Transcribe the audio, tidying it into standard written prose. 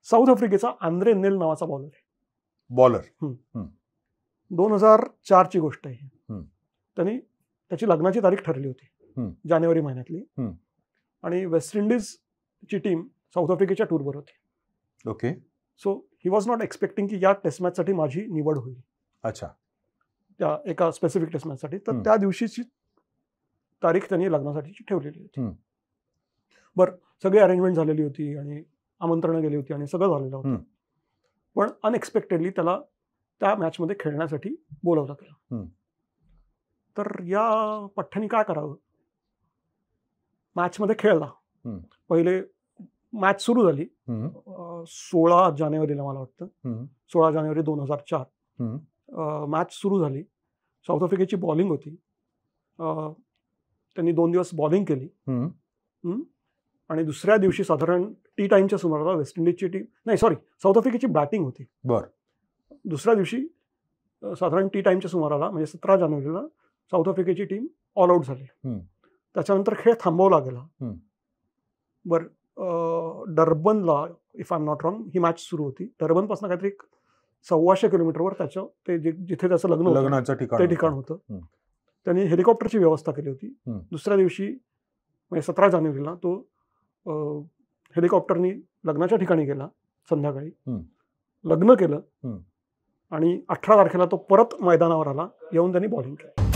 South आफ्रिकेचा Andre नेल नावाचा bowler आहे. बॉलर 2004ची गोष्ट आहे. हम्म. त्यांनी त्याची लग्नाची तारीख ठरली होती जानेवारी महिन्यातली. आणि वेस्ट इंडिजची टीम साऊथ आफ्रिकेच्या टूरवर होती. Okay. So he was not expecting की या टेस्ट मॅचसाठी माझी निवड होईल. अच्छा. त्या एका स्पेसिफिक टेस्ट मॅचसाठी. तर त्या दिवशीची तारीख त्यांनी लग्नासाठीची ठेवलेली होती. बरं, सगळी अरेंजमेंट झालेली होती आणि आमंत्रणं गेली होती आणि सगळं झालेलं होतं. पण अनएक्सपेक्टेडली त्याला त्या मॅचमध्ये खेळण्यासाठी बोलावलं गेलं. तर या पठ्ठ्याने काय करावं? मॅचमध्ये खेळला. पहिले मॅच सुरू झाली 16 जानेवारीला, मला वाटतं 16 जानेवारी 2004. मॅच सुरू झाली. साऊथ आफ्रिकेची बॉलिंग होती. त्यांनी 2 दिवस बॉलिंग केली. आणि दुसऱ्या दिवशी साधारण टी टाईमच्या सुमाराला वेस्ट इंडिजची टीम, नाही सॉरी, साऊथ आफ्रिकेची बॅटिंग होती. दुसऱ्या दिवशी साधारण टी टाईमच्या सुमाराला म्हणजे 17 जानेवारीला साऊथ आफ्रिकेची टीम ऑल आऊट झाली. त्याच्यानंतर खेळ थांबवला गेला. बरं, डर्बनला, if I am not wrong, ही मॅच सुरू होती. डर्बनपासून काहीतरी 125 किलोमीटरवर त्याचं ते जिथे त्याचं लग्नाचं ठिकाण होतं. त्यांनी हेलिकॉप्टरची व्यवस्था केली होती. दुसऱ्या दिवशी म्हणजे 17 जानेवारीला तो हेलिकॉप्टरनी लग्नाच्या ठिकाणी गेला. संध्याकाळी लग्न केलं आणि 18 तारखेला तो परत मैदानावर आला. येऊन त्यांनी बॉलिंग केली.